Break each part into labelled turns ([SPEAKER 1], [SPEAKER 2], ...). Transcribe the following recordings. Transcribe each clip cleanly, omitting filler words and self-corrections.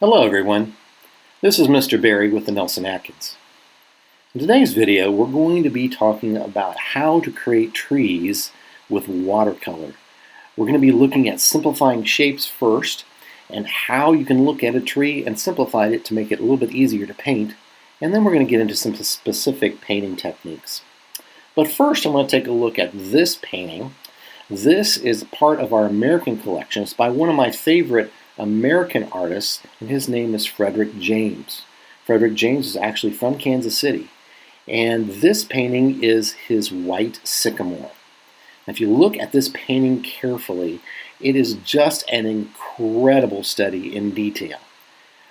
[SPEAKER 1] Hello everyone, this is Mr. Barry with the Nelson-Atkins. In today's video we're going to be talking about how to create trees with watercolor. We're going to be looking at simplifying shapes first and how you can look at a tree and simplify it to make it a little bit easier to paint, and then we're going to get into some specific painting techniques. But first I want to take a look at this painting. This is part of our American collection. It's by one of my favorite American artists, and his name is Frederick James. Frederick James is actually from Kansas City, and this painting is his white sycamore. If you look at this painting carefully, it is just an incredible study in detail.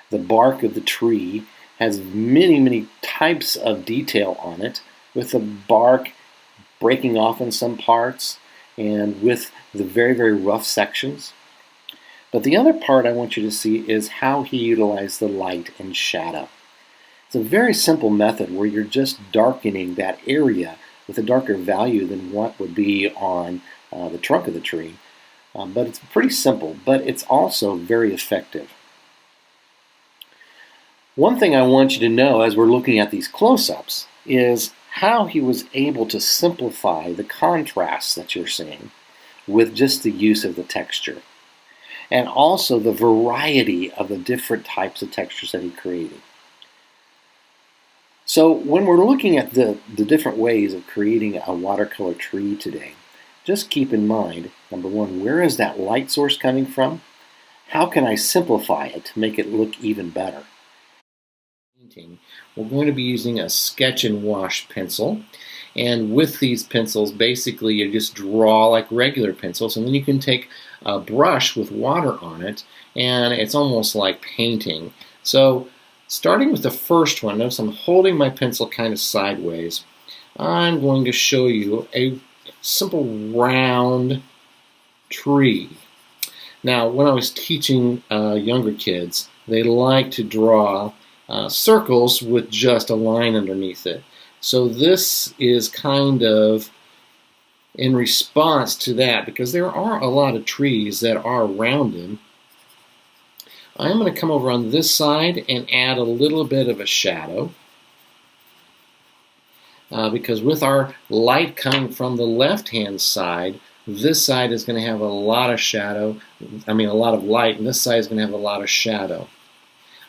[SPEAKER 1] The bark of the tree has many types of detail on it, with the bark breaking off in some parts and with the very rough sections. But the other part I want you to see is how he utilized the light and shadow. It's a very simple method where you're just darkening that area with a darker value than what would be on the trunk of the tree. But it's pretty simple, but it's also very effective. One thing I want you to know as we're looking at these close-ups is how he was able to simplify the contrasts that you're seeing with just the use of the texture, and also the variety of the different types of textures that he created. So when we're looking at the different ways of creating a watercolor tree today, just keep in mind, number one, where is that light source coming from? How can I simplify it to make it look even better? We're going to be using a sketch and wash pencil, and with these pencils basically you just draw like regular pencils, and then you can take a brush with water on it and it's almost like painting. So starting with the first one, notice I'm holding my pencil kind of sideways. I'm going to show you a simple round tree. Now when I was teaching younger kids, they like to draw circles with just a line underneath it. So this is kind of in response to that, because there are a lot of trees that are rounded. I'm going to come over on this side and add a little bit of a shadow, because with our light coming from the left-hand side, this side is going to have a lot of shadow, a lot of light, and this side is going to have a lot of shadow.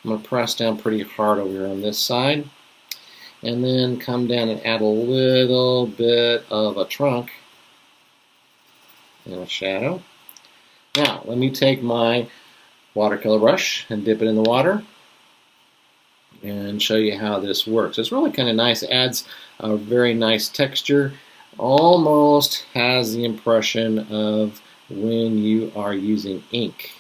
[SPEAKER 1] I'm going to press down pretty hard over here on this side, and then come down and add a little bit of a trunk and a shadow. Now, let me take my watercolor brush and dip it in the water and show you how this works. It's really kind of nice. It adds a very nice texture. Almost has the impression of when you are using ink.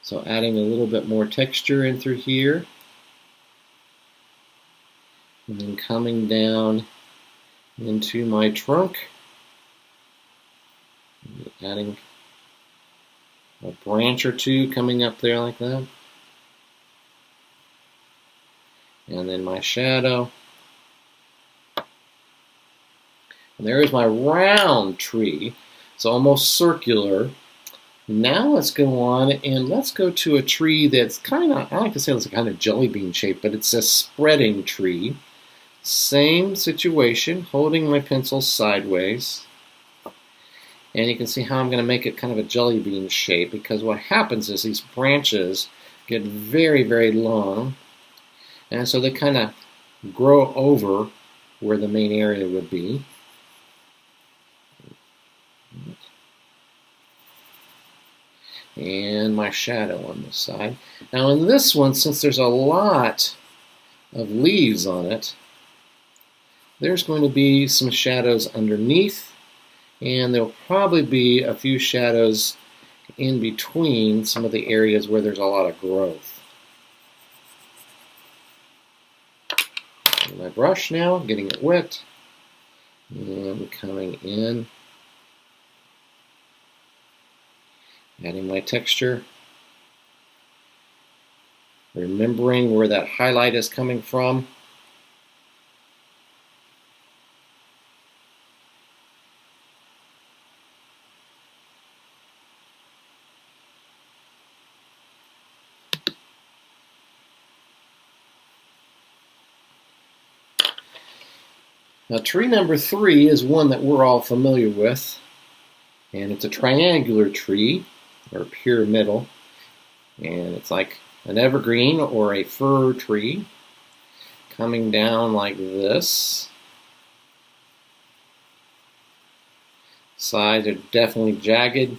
[SPEAKER 1] So adding a little bit more texture in through here, and then coming down into my trunk, adding a branch or two coming up there like that, and then my shadow. And there is my round tree. It's almost circular. Now let's go on and let's go to a tree that's kind of, I like to say it's a kind of jelly bean shape, but it's a spreading tree. Same situation, holding my pencil sideways. And you can see how I'm going to make it kind of a jelly bean shape, because what happens is these branches get very long, and so they kind of grow over where the main area would be. And my shadow on this side. Now in this one, since there's a lot of leaves on it, there's going to be some shadows underneath, and there'll probably be a few shadows in between some of the areas where there's a lot of growth. And my brush now, getting it wet, and coming in, adding my texture, remembering where that highlight is coming from. Now, tree number 3 is one that we're all familiar with, and it's a triangular tree, or pyramidal, and it's like an evergreen or a fir tree coming down like this. Sides are definitely jagged.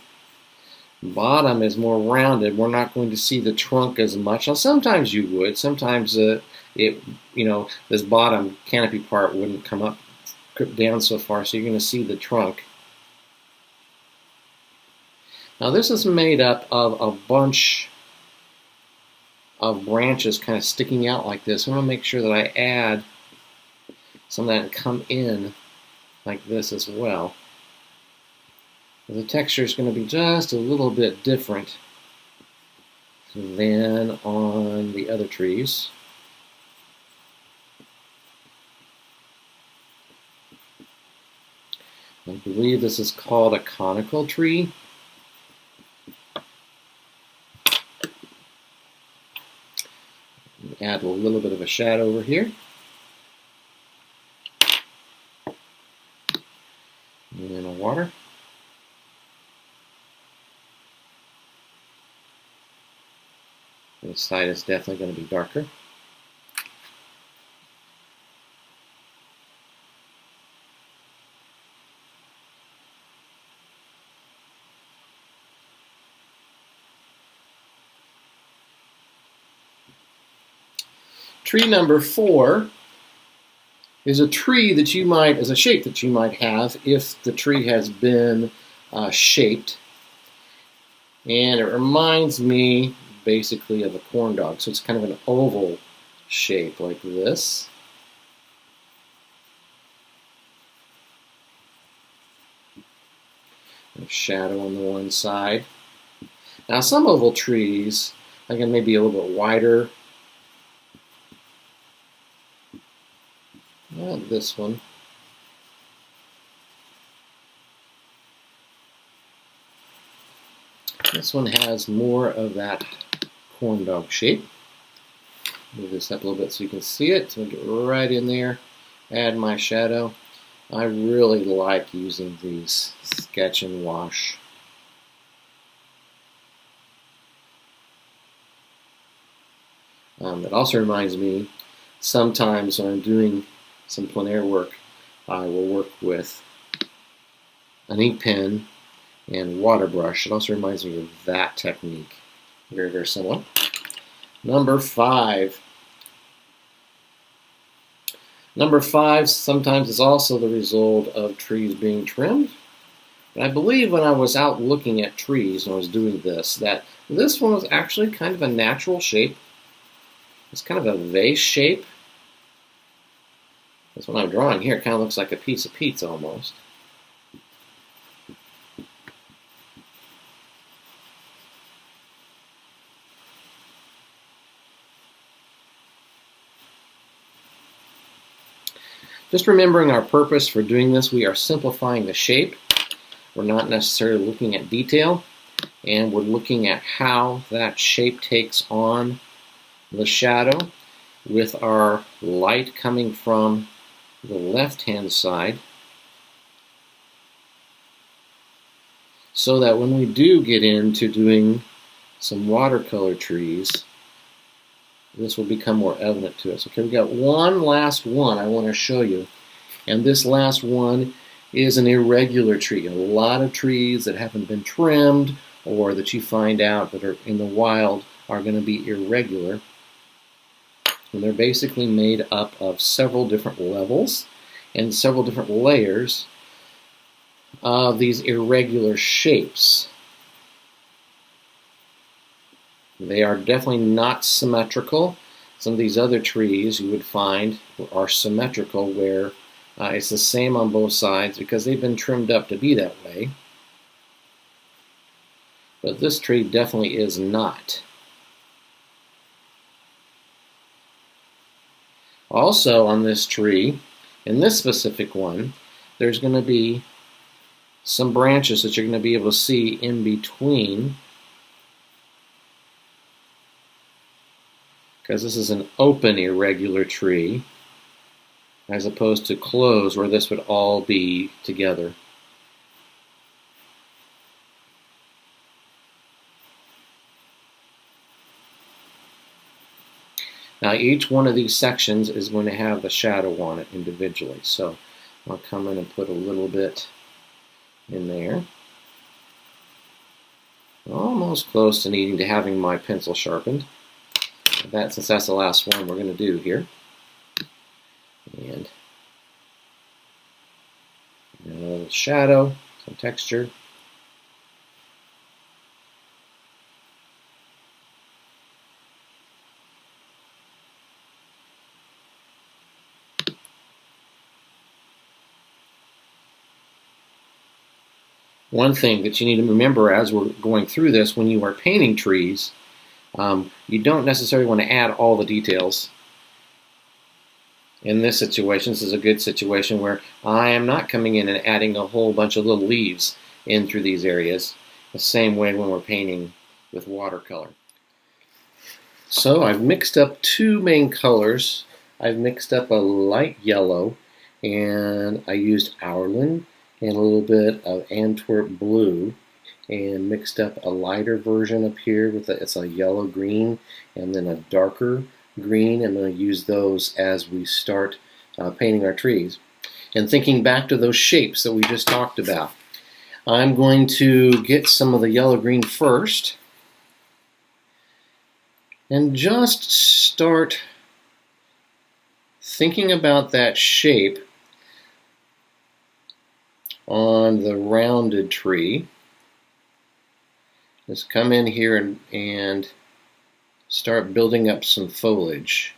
[SPEAKER 1] Bottom is more rounded. We're not going to see the trunk as much. Now, sometimes you would. Sometimes this bottom canopy part wouldn't come up down so far, so you're going to see the trunk. Now, this is made up of a bunch of branches kind of sticking out like this. I want to make sure that I add some of that and come in like this as well. The texture is going to be just a little bit different than on the other trees. I believe this is called a conical tree. Add a little bit of a shadow over here. And then a water. This side is definitely going to be darker. Tree number 4 is a tree that you might, as a shape that you might have if the tree has been shaped. And it reminds me basically of a corn dog. So it's kind of an oval shape like this. A shadow on the one side. Now some oval trees, again, maybe a little bit wider. Not this one. This one has more of that corn dog shape. Move this up a little bit so you can see it. So I'll get right in there, add my shadow. I really like using these sketch and wash. It also reminds me, sometimes when I'm doing some plein air work, I will work with an ink pen and water brush. It also reminds me of that technique. Very, very similar. Number 5. Number 5 sometimes is also the result of trees being trimmed. And I believe when I was out looking at trees when I was doing this, that this one was actually kind of a natural shape. It's kind of a vase shape. That's what I'm drawing here. It kind of looks like a piece of pizza almost. Just remembering our purpose for doing this, we are simplifying the shape. We're not necessarily looking at detail, and we're looking at how that shape takes on the shadow with our light coming from the left-hand side, so that when we do get into doing some watercolor trees, this will become more evident to us. Okay, we've got one last one I want to show you, and this last one is an irregular tree. A lot of trees that haven't been trimmed or that you find out that are in the wild are going to be irregular. And they're basically made up of several different levels and several different layers of these irregular shapes. They are definitely not symmetrical. Some of these other trees you would find are symmetrical, where it's the same on both sides because they've been trimmed up to be that way. But this tree definitely is not. Also on this tree, in this specific one, there's going to be some branches that you're going to be able to see in between, because this is an open irregular tree. as opposed to closed where this would all be together. Now each one of these sections is going to have the shadow on it individually. So I'll come in and put a little bit in there. Almost close to needing to having my pencil sharpened. Since that's the last one we're going to do here. And a little shadow, some texture. One thing that you need to remember as we're going through this, when you are painting trees, you don't necessarily want to add all the details. In this situation, this is a good situation where I am not coming in and adding a whole bunch of little leaves in through these areas, the same way when we're painting with watercolor. So I've mixed up two main colors. I've mixed up a light yellow, and I used Hourland and a little bit of Antwerp blue, and mixed up a lighter version up here with it's a yellow green, and then a darker green. I'm going to use those as we start painting our trees. And thinking back to those shapes that we just talked about, I'm going to get some of the yellow green first and just start thinking about that shape on the rounded tree. Just come in here and start building up some foliage.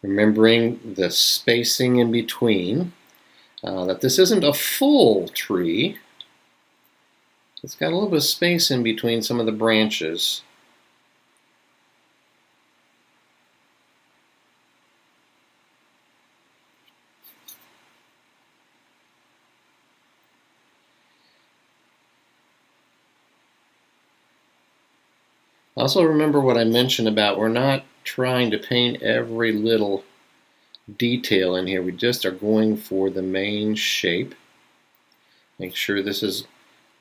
[SPEAKER 1] Remembering the spacing in between, that this isn't a full tree. It's got a little bit of space in between some of the branches. Also remember what I mentioned about we're not trying to paint every little detail in here. We just are going for the main shape. Make sure this is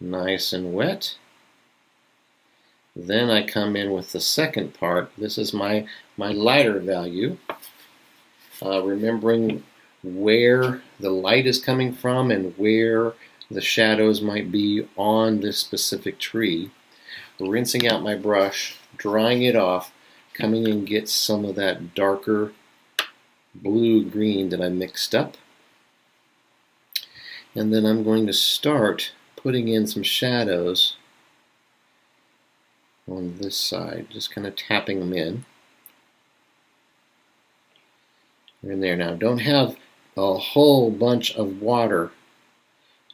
[SPEAKER 1] nice and wet. Then I come in with the second part. This is my lighter value. Remembering where the light is coming from and where the shadows might be on this specific tree. Rinsing out my brush, drying it off, coming in and get some of that darker blue-green that I mixed up. And then I'm going to start putting in some shadows on this side, just kind of tapping them in. They're in there now. Don't have a whole bunch of water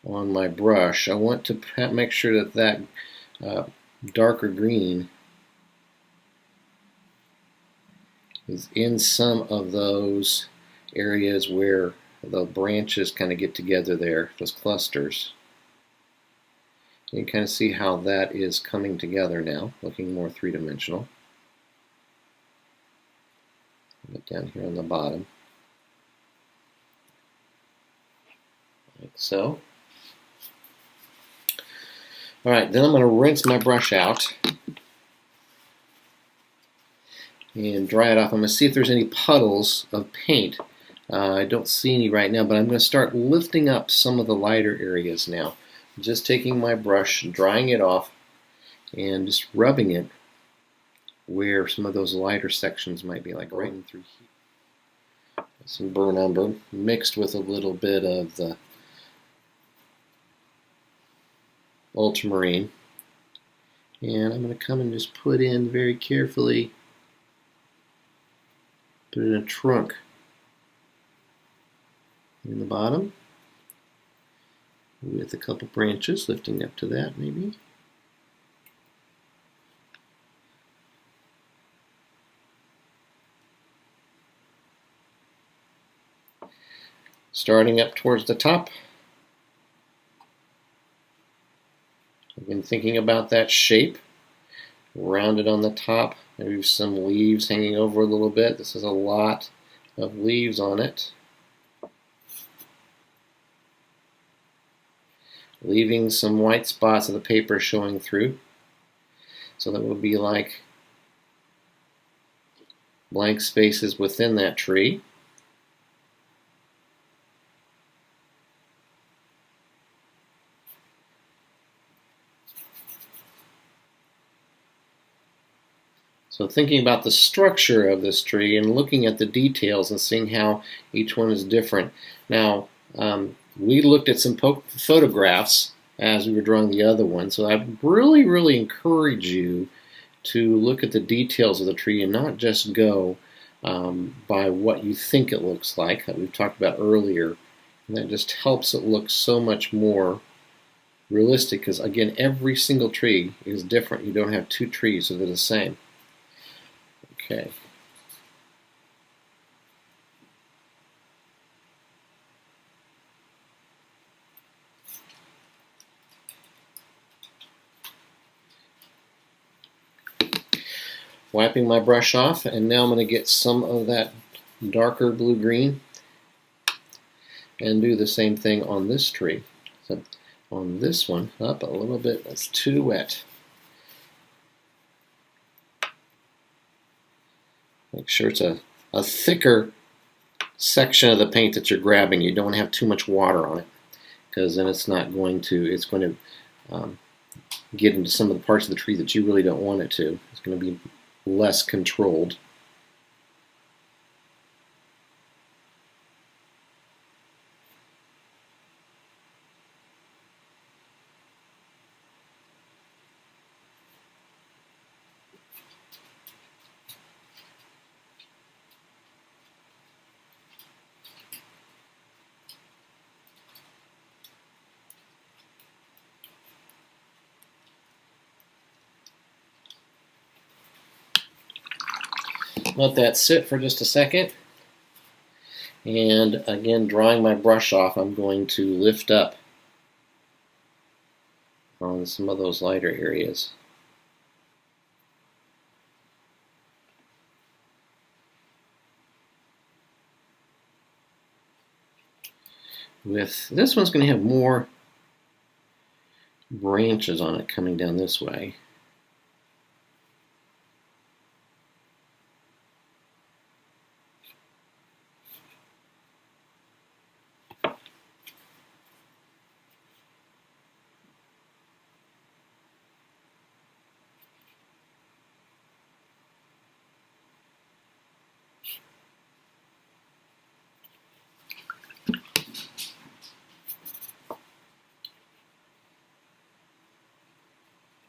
[SPEAKER 1] on my brush. I want to make sure that darker green is in some of those areas where the branches kind of get together there, those clusters. You can kind of see how that is coming together now, looking more three-dimensional. Down here on the bottom, like so. All right, then I'm going to rinse my brush out and dry it off. I'm going to see if there's any puddles of paint. I don't see any right now, but I'm going to start lifting up some of the lighter areas now. Just taking my brush, drying it off, and just rubbing it where some of those lighter sections might be, like right in through here. Some burnt umber mixed with a little bit of the ultramarine. And I'm going to come and just put in very carefully, put in a trunk in the bottom with a couple branches lifting up to that maybe. Starting up towards the top, Again, thinking about that shape, rounded on the top, maybe some leaves hanging over a little bit. This is a lot of leaves on it. Leaving some white spots of the paper showing through. So that would be like blank spaces within that tree. So thinking about the structure of this tree and looking at the details and seeing how each one is different. Now, we looked at some photographs as we were drawing the other one, so I really encourage you to look at the details of the tree and not just go by what you think it looks like, that we've talked about earlier. And that just helps it look so much more realistic, because again, every single tree is different. You don't have two trees that are the same. Okay. Wiping my brush off, and now I'm going to get some of that darker blue-green and do the same thing on this tree. So on this one, up a little bit, that's too wet. Make sure it's a thicker section of the paint that you're grabbing. You don't have too much water on it, because then it's going to get into some of the parts of the tree that you really don't want it to. It's going to be less controlled. Let that sit for just a second, and again, drawing my brush off, I'm going to lift up on some of those lighter areas. With this one's going to have more branches on it coming down this way.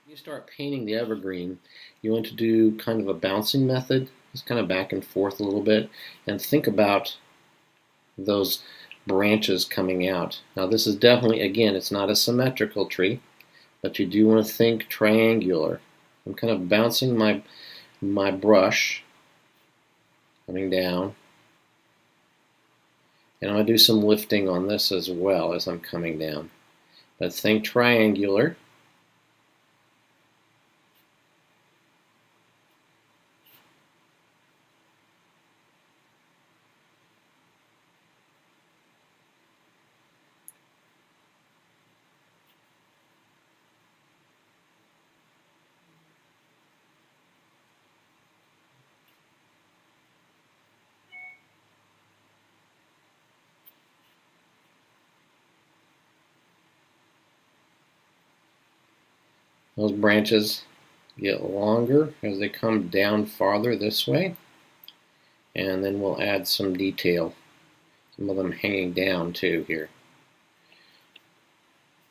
[SPEAKER 1] You start painting the evergreen, you want to do kind of a bouncing method, just kind of back and forth a little bit, and think about those branches coming out. Now this is definitely, again, it's not a symmetrical tree, but you do want to think triangular. I'm kind of bouncing my brush coming down, and I'm going to do some lifting on this as well as I'm coming down. But think triangular. Those branches get longer as they come down farther this way, and then we'll add some detail, some of them hanging down too here.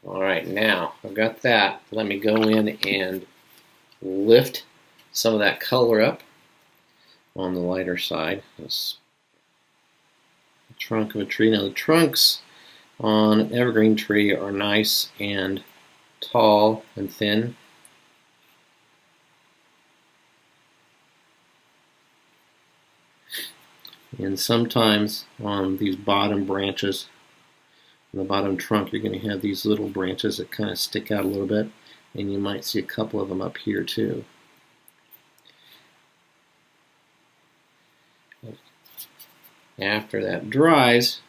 [SPEAKER 1] Alright, now I've got that. Let me go in and lift some of that color up on the lighter side. This trunk of a tree. Now the trunks on an evergreen tree are nice and tall and thin. And sometimes on these bottom branches, on the bottom trunk, you're going to have these little branches that kind of stick out a little bit. And you might see a couple of them up here too. After that dries,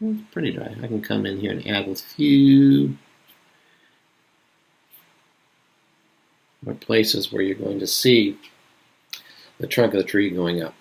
[SPEAKER 1] it's pretty dry. I can come in here and add a few more places where you're going to see the trunk of the tree going up.